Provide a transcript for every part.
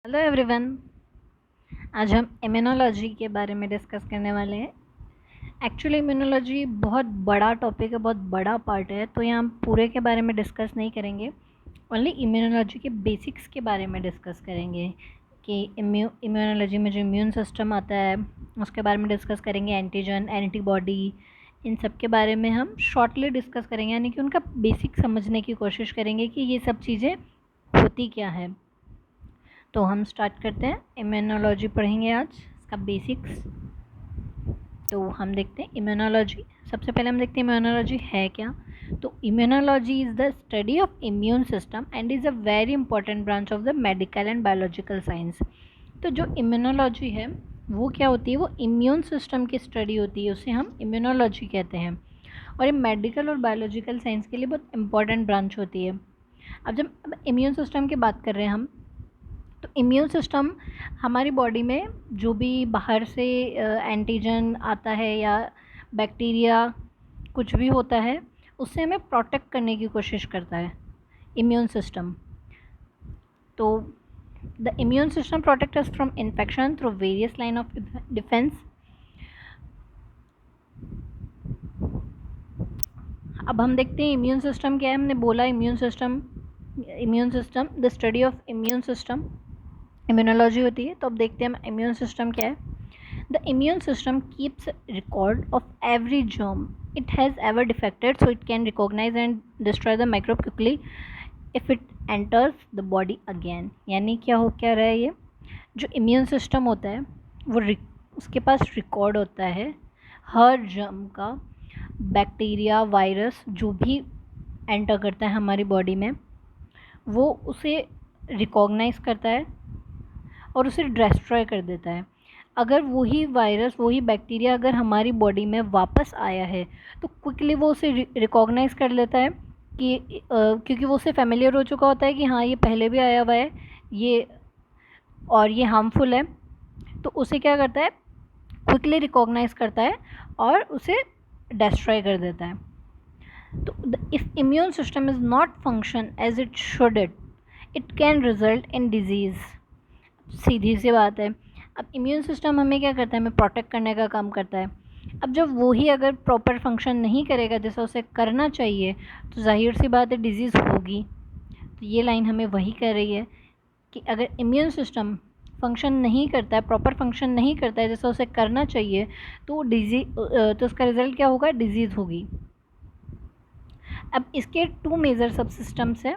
Hello everyone. आज हम immunology के बारे में डिस्कस करने वाले हैं। एक्चुअली इम्यूनोलॉजी बहुत बड़ा टॉपिक है, बहुत बड़ा पार्ट है, तो यहाँ हम पूरे के बारे में डिस्कस नहीं करेंगे। ओनली इम्यूनोलॉजी के बेसिक्स के बारे में डिस्कस करेंगे कि इम्यूनोलॉजी में जो इम्यून सिस्टम आता है उसके बारे में डिस्कस करेंगे। एंटीजन, एंटीबॉडी, इन सब के बारे में हम शॉर्टली डिस्कस करेंगे, यानी कि उनका बेसिक समझने की कोशिश करेंगे कि ये सब चीज़ें होती क्या है। तो हम स्टार्ट करते हैं। इम्यूनोलॉजी पढ़ेंगे आज, इसका बेसिक्स। तो हम देखते हैं इम्यूनोलॉजी। सबसे पहले हम देखते हैं इम्यूनोलॉजी है क्या। तो immunology is the study of immune system and is a very important branch of the medical and biological science. तो जो इम्यूनोलॉजी है वो क्या होती है, वो इम्यून सिस्टम की स्टडी होती है, उसे हम इम्यूनोलॉजी कहते हैं। और ये मेडिकल और बायोलॉजिकल साइंस के लिए बहुत इंपॉर्टेंट ब्रांच होती है। अब जब इम्यून सिस्टम की बात कर रहे हैं हम, तो इम्यून सिस्टम हमारी बॉडी में जो भी बाहर से एंटीजन आता है या बैक्टीरिया कुछ भी होता है उससे हमें प्रोटेक्ट करने की कोशिश करता है इम्यून सिस्टम। तो the immune system protect us from infection through various line of defence. अब हम देखते हैं इम्यून सिस्टम क्या है। हमने बोला immune system the study of immune system immunology होती है। तो अब देखते हैं इम्यून सिस्टम क्या है। The immune system keeps record of every germ it has ever defected, so it can recognize and destroy the microbe quickly if it enters the body again। यानी क्या हो क्या रहा है, ये जो इम्यून सिस्टम होता है वो उसके पास रिकॉर्ड होता है हर जर्म का, बैक्टीरिया, वायरस जो भी एंटर करता है हमारी बॉडी में वो उसे रिकॉग्नाइज करता है और उसे डिस्ट्रॉय कर देता है। अगर वही वायरस, वही बैक्टीरिया अगर हमारी बॉडी में वापस आया है तो क्विकली वो उसे रिकॉग्नाइज कर लेता है कि क्योंकि वो उसे फेमिलियर हो चुका होता है कि हाँ ये पहले भी आया हुआ है ये, और ये हार्मफुल है। तो उसे क्या करता है, क्विकली रिकॉग्नाइज करता है और उसे डिस्ट्रॉय कर देता है। तो if immune system is not function as it should it can result in disease. सीधी सी बात है। अब इम्यून सिस्टम हमें क्या करता है, हमें प्रोटेक्ट करने का काम करता है। अब जब वही अगर प्रॉपर फंक्शन नहीं करेगा जैसा उसे करना चाहिए तो जाहिर सी बात है डिजीज़ होगी। तो ये लाइन हमें वही कह रही है कि अगर इम्यून सिस्टम फंक्शन नहीं करता है, प्रॉपर फंक्शन नहीं करता है जैसा उसे करना चाहिए, तो तो उसका रिज़ल्ट क्या होगा, डिजीज़ होगी। अब इसके टू मेजर सब सिस्टम्स हैं,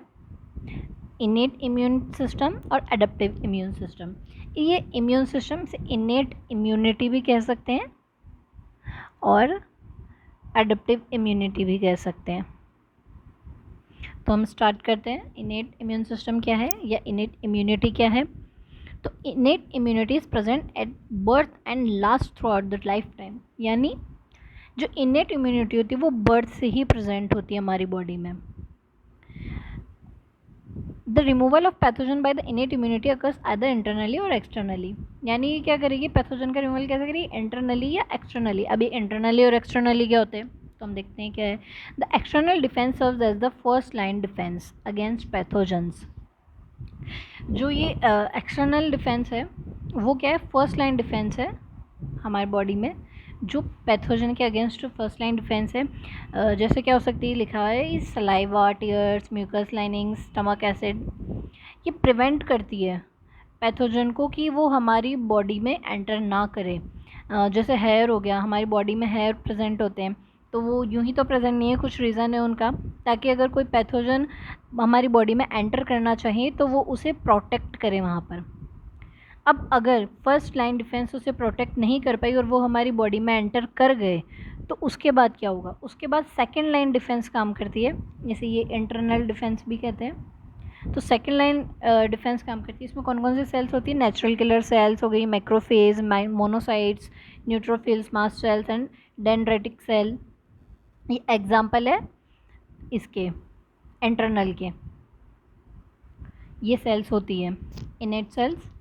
इनेट इम्यून सिस्टम और एडेप्टिव इम्यून सिस्टम। ये इम्यून सिस्टम से इनेट इम्यूनिटी भी कह सकते हैं और एडेप्टिव इम्यूनिटी भी कह सकते हैं। तो हम स्टार्ट करते हैं, इनेट इम्यून सिस्टम क्या है या इनेट इम्यूनिटी क्या है। तो innate immunity is present at birth and last through out the life time. यानी जो इनेट इम्यूनिटी होती है वो बर्थ से ही प्रेजेंट होती है हमारी बॉडी में। The removal of pathogen by the innate immunity occurs either internally और एक्सटर्नली। यानी ये क्या करेगी, पैथोजन का रिमूवल कैसे करेगी, इंटरनली या एक्सटर्नली। अभी इंटरनली और एक्सटर्नली क्या होते हैं तो हम देखते हैं क्या है। The external defence serves as the first line defence against pathogens. जो ये एक्सटर्नल डिफेंस है वो क्या है, फर्स्ट लाइन डिफेंस है हमारी बॉडी में जो पैथोजन के अगेंस्ट फर्स्ट लाइन डिफेंस है। जैसे क्या हो सकती है, लिखा है saliva, tears, mucus lining, stomach acid. ये प्रिवेंट करती है पैथोजन को कि वो हमारी बॉडी में एंटर ना करे। जैसे हेयर हो गया, हमारी बॉडी में हेयर प्रेजेंट होते हैं तो वो यूं ही तो प्रेजेंट नहीं है, कुछ रीज़न है उनका, ताकि अगर कोई पैथोजन हमारी बॉडी में एंटर करना चाहिए तो वो उसे प्रोटेक्ट करे वहाँ पर। अब अगर फर्स्ट लाइन डिफेंस उसे प्रोटेक्ट नहीं कर पाई और वो हमारी बॉडी में एंटर कर गए तो उसके बाद क्या होगा, उसके बाद सेकेंड लाइन डिफेंस काम करती है, जैसे ये इंटरनल डिफेंस भी कहते हैं। तो सेकेंड लाइन डिफेंस काम करती है। इसमें कौन कौन सी सेल्स होती है, नेचुरल किलर सेल्स हो गई, macrophage, monocytes, neutrophils, mast cells and dendritic cell. ये एग्जाम्पल है इसके इंटरनल के। ये सेल्स होती है इनेट सेल्स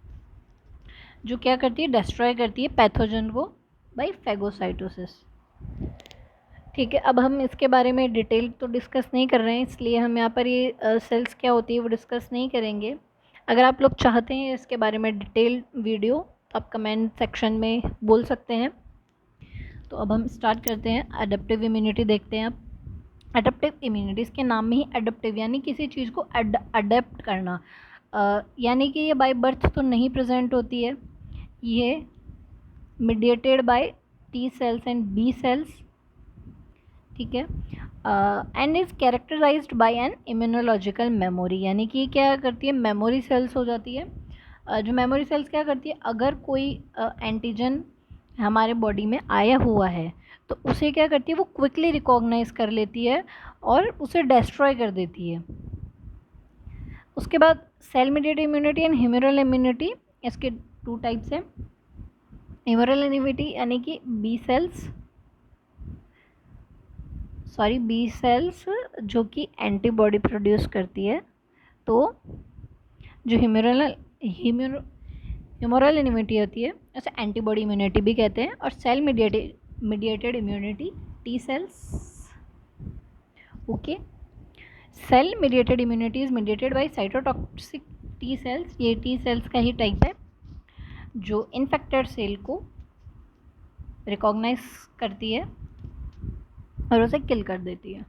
जो क्या करती है, डिस्ट्रॉय करती है पैथोजन को बाय फैगोसाइटोसिस। ठीक है, अब हम इसके बारे में डिटेल तो डिस्कस नहीं कर रहे हैं, इसलिए हम यहाँ पर ये सेल्स क्या होती है वो डिस्कस नहीं करेंगे। अगर आप लोग चाहते हैं इसके बारे में डिटेल वीडियो तो आप कमेंट सेक्शन में बोल सकते हैं। तो अब हम स्टार्ट करते हैं। एडेप्टिव इम्यूनिटी देखते हैं। अब एडेप्टिव इम्यूनिटी, इसके नाम में ही एडेप्टिव यानी किसी चीज़ को अडेप्ट करना, यानी कि ये बाय बर्थ तो नहीं प्रेजेंट होती है, ये mediated by T cells and B cells, ठीक है, and is characterised by an immunological memory, यानी कि क्या करती है, मेमोरी सेल्स हो जाती है। जो मेमोरी सेल्स क्या करती है, अगर कोई एंटीजन हमारे बॉडी में आया हुआ है तो उसे क्या करती है, वो क्विकली रिकॉग्नाइज कर लेती है और उसे डिस्ट्रॉय कर देती है। उसके बाद cell mediated immunity and humoral immunity, इसके 2 टाइप्स हैं। ह्यूमरल इम्यूनिटी यानी कि बी सेल्स जो कि एंटीबॉडी प्रोड्यूस करती है। तो जो ह्यूमरल इम्यूनिटी होती है उसे एंटीबॉडी इम्यूनिटी भी कहते हैं। और cell mediated immunity T cells, okay. Cell mediated immunity is mediated by cytotoxic T cells, ये टी सेल्स का ही टाइप है जो इन्फेक्टेड सेल को रिकॉग्नाइज करती है और उसे किल कर देती है।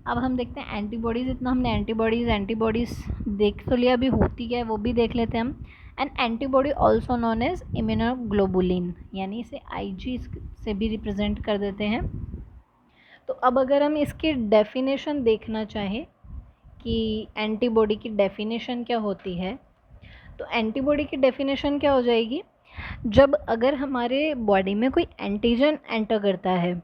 अब हम देखते हैं एंटीबॉडीज़। इतना हमने एंटीबॉडीज़ देख तो लिया, अभी होती क्या है वो भी देख लेते हैं हम। An antibody also known as immunoglobulin, यानी इसे आईजी से भी रिप्रेजेंट कर देते हैं। तो अब अगर हम इसकी डेफिनेशन देखना चाहें कि एंटीबॉडी की डेफिनेशन क्या होती है, तो एंटीबॉडी की डेफिनेशन क्या हो जाएगी, जब अगर हमारे बॉडी में कोई एंटीजन एंटर करता है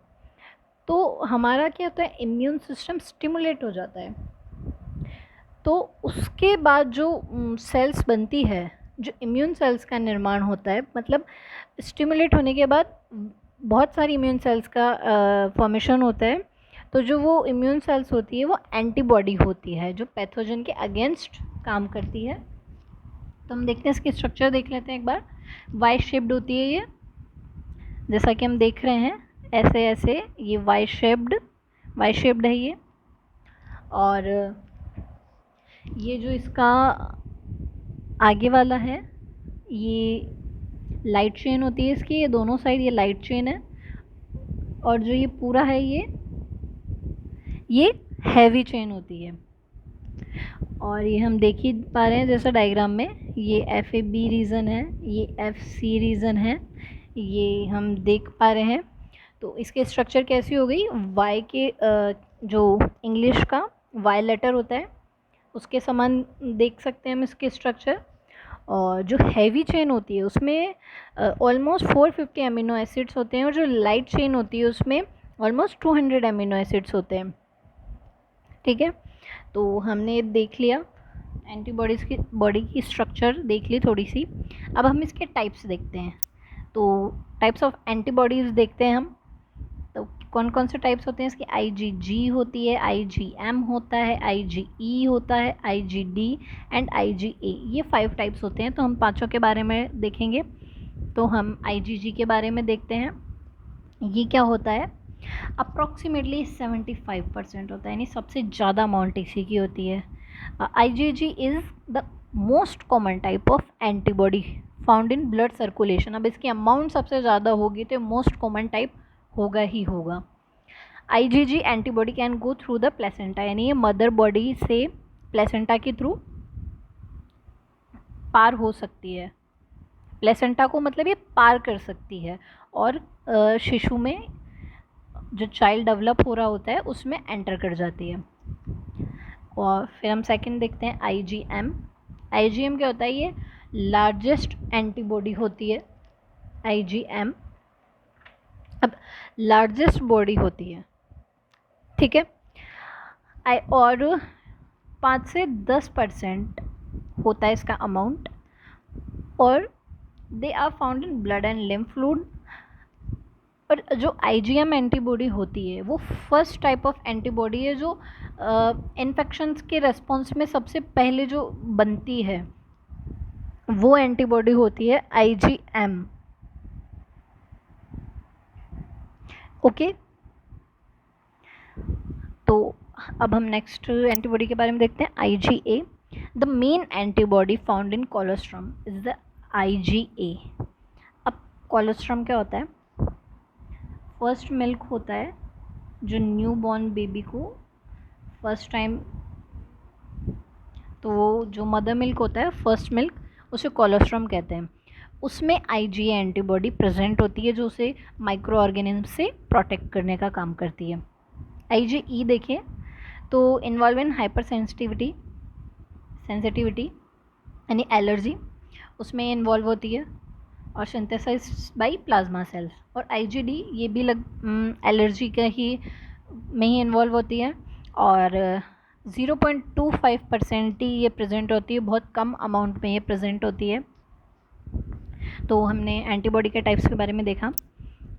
तो हमारा क्या होता है, इम्यून सिस्टम स्टिमुलेट हो जाता है। तो उसके बाद जो सेल्स बनती है, जो इम्यून सेल्स का निर्माण होता है, मतलब स्टिमुलेट होने के बाद बहुत सारी इम्यून सेल्स का फॉर्मेशन होता है। तो जो वो इम्यून सेल्स होती है वो एंटीबॉडी होती है जो पैथोजन के अगेंस्ट काम करती है। तो हम देखते हैं इसकी स्ट्रक्चर देख लेते हैं एक बार। वाई शेप्ड होती है ये, जैसा कि हम देख रहे हैं ऐसे ऐसे, ये वाई शेप्ड है ये। और ये जो इसका आगे वाला है ये लाइट चेन होती है इसकी, ये दोनों साइड ये लाइट चेन है। और जो ये पूरा है ये हैवी चेन होती है। और ये हम देख ही पा रहे हैं जैसा डायग्राम में, ये FAB रीजन है, ये FC रीजन है, ये हम देख पा रहे हैं। तो इसके स्ट्रक्चर कैसी हो गई, वाई के जो इंग्लिश का वाई लेटर होता है उसके समान देख सकते हैं हम इसके स्ट्रक्चर। और जो हैवी चेन होती है उसमें ऑलमोस्ट 450 अमीनो एसिड्स होते हैं, और जो लाइट चेन होती है उसमें ऑलमोस्ट 200 अमीनो एसिड्स होते हैं, ठीक है। तो हमने देख लिया एंटीबॉडीज़ की बॉडी की स्ट्रक्चर देख ली थोड़ी सी। अब हम इसके टाइप्स देखते हैं। तो टाइप्स ऑफ एंटीबॉडीज़ देखते हैं हम। तो कौन कौन से टाइप्स होते हैं इसकी, IgG होती है, IgM होता है, IgE होता है, IgD एंड IgA, ये 5 टाइप्स होते हैं। तो हम पांचों के बारे में देखेंगे। तो हम IgG के बारे में देखते हैं। ये क्या होता है, अप्रॉक्सीमेटली 75% होता है, यानी सबसे ज़्यादा अमाउंट इसी की होती है। IgG is the most common type of antibody found in blood circulation. अब इसकी अमाउंट सबसे ज़्यादा होगी तो मोस्ट कॉमन टाइप होगा ही होगा। IgG antibody can go through the placenta, यानी ये मदर बॉडी से प्लेसेंटा के थ्रू पार हो सकती है। प्लेसेंटा को मतलब ये पार कर सकती है और शिशु में जो चाइल्ड डेवलप हो रहा होता है उसमें एंटर कर जाती है। और फिर हम सेकंड देखते हैं IgM। IgM क्या होता है, ये लार्जेस्ट एंटीबॉडी होती है IgM। अब लार्जेस्ट बॉडी होती है, ठीक है, और 5 से 10% होता है इसका अमाउंट, और they are found in blood and lymph fluid. और जो IgM एंटीबॉडी होती है वो फर्स्ट टाइप ऑफ एंटीबॉडी है जो इन्फेक्शंस के रेस्पॉन्स में सबसे पहले जो बनती है वो एंटीबॉडी होती है IgM, ओके। तो अब हम नेक्स्ट एंटीबॉडी के बारे में देखते हैं IgA। The main antibody found in colostrum is the IgA। अब कोलोस्ट्रम क्या होता है? फर्स्ट मिल्क होता है जो न्यू बॉर्न बेबी को फर्स्ट टाइम, तो वो जो मदर मिल्क होता है फर्स्ट मिल्क, उसे कोलोस्ट्रम कहते हैं। उसमें IgA एंटीबॉडी प्रेजेंट होती है जो उसे माइक्रो ऑर्गेनिज्म से प्रोटेक्ट करने का काम करती है। IgE देखिए तो इन्वॉल्व इन हाइपर सेंसिटिविटी यानी एलर्जी, उसमें इन्वॉल्व होती है और सिंथेसाइज बाय प्लाज्मा सेल्स। और IgD ये भी एलर्जी का ही में ही इन्वॉल्व होती है और 0.25% ही ये प्रेजेंट होती है, बहुत कम अमाउंट में ये प्रेजेंट होती है। तो हमने एंटीबॉडी के टाइप्स के बारे में देखा।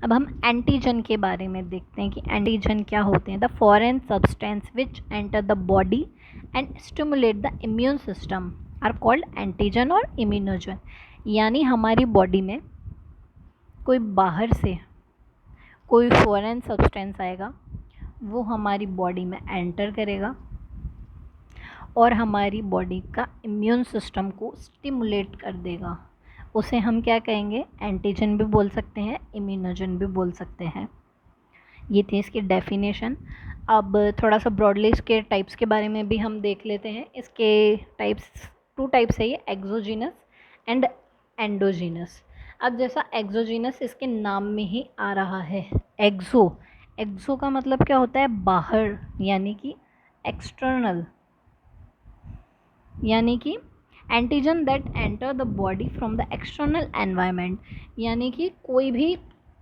अब हम एंटीजन के बारे में देखते हैं कि एंटीजन क्या होते हैं। The foreign substance which enter the body and stimulate the immune system are called antigen और इम्यूनोजन। यानी हमारी बॉडी में कोई बाहर से कोई फॉरेन सब्सटेंस आएगा, वो हमारी बॉडी में एंटर करेगा और हमारी बॉडी का इम्यून सिस्टम को स्टिमुलेट कर देगा। उसे हम क्या कहेंगे? एंटीजन भी बोल सकते हैं, इम्यूनोजन भी बोल सकते हैं। ये थी इसकी डेफिनेशन। अब थोड़ा सा ब्रॉडली इसके टाइप्स के बारे में भी हम देख लेते हैं। इसके टाइप्स 2 टाइप्स है ये, एक्सोजीनस एंड एंडोजीनस। अब जैसा एक्सोजीनस इसके नाम में ही आ रहा है, एक्सो का मतलब क्या होता है? बाहर, यानी कि एक्सटर्नल, यानी कि antigen that enter the body from the external environment, यानी कि कोई भी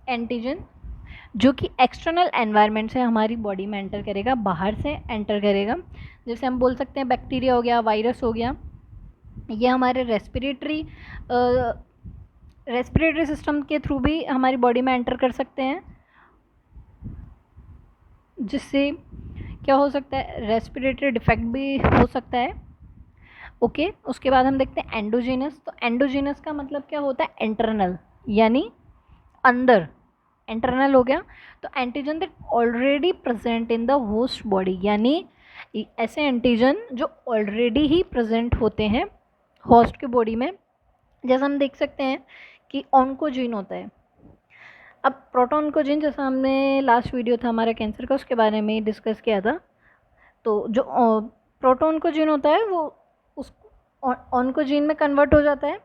एंटीजन जो कि एक्सटर्नल एनवायरनमेंट से हमारी बॉडी में एंटर करेगा, बाहर से एंटर करेगा। जैसे हम बोल सकते हैं बैक्टीरिया हो गया, वायरस हो गया, ये हमारे रेस्पिरेटरी सिस्टम के थ्रू भी हमारी बॉडी में एंटर कर सकते हैं, जिससे क्या हो सकता है? रेस्पिरेटरी डिफेक्ट भी हो सकता है। ओके, उसके बाद हम देखते हैं एंडोजीनस। तो एंडोजीनस का मतलब क्या होता है? इंटरनल, यानी अंदर, इंटरनल हो गया। तो antigen that already present in the host body, यानी ऐसे एंटीजन जो ऑलरेडी ही प्रेजेंट होते हैं होस्ट की बॉडी में। जैसा हम देख सकते हैं कि ऑन्कोजीन होता है। अब प्रोटोन्कोजीन, जैसा हमने लास्ट वीडियो था हमारा कैंसर का, उसके बारे में डिस्कस किया था। तो जो प्रोटोन्कोजीन होता है वो उस ऑन्कोजीन में कन्वर्ट हो जाता है,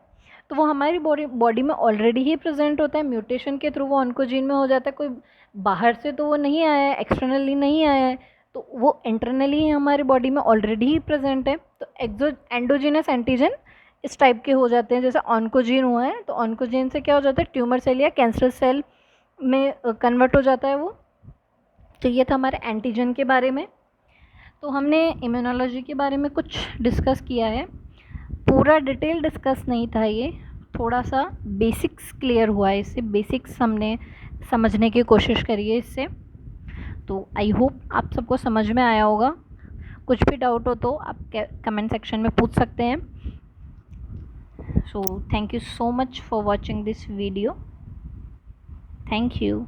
तो वो हमारी बॉडी में ऑलरेडी ही प्रेजेंट होता है। म्यूटेशन के थ्रू वो ऑन्कोजीन में हो जाता है, कोई बाहर से तो वो नहीं आया है, एक्सटर्नली नहीं आया है, तो वो इंटरनली ही हमारी बॉडी में ऑलरेडी ही प्रेजेंट है। तो एंडोजीनस एंटीजन इस टाइप के हो जाते हैं। जैसे ऑन्कोजीन हुआ है तो ऑन्कोजीन से क्या हो जाता है? ट्यूमर सेल या कैंसर सेल में कन्वर्ट हो जाता है वो। तो ये था हमारे एंटीजन के बारे में। तो हमने इम्यूनोलॉजी के बारे में कुछ डिस्कस किया है, पूरा डिटेल डिस्कस नहीं था ये, थोड़ा सा बेसिक्स क्लियर हुआ है इससे, बेसिक्स हमने समझने की कोशिश करी है इससे। तो आई होप आप सबको समझ में आया होगा। कुछ भी डाउट हो तो आप कमेंट सेक्शन में पूछ सकते हैं। So thank you so much for watching this video. Thank you.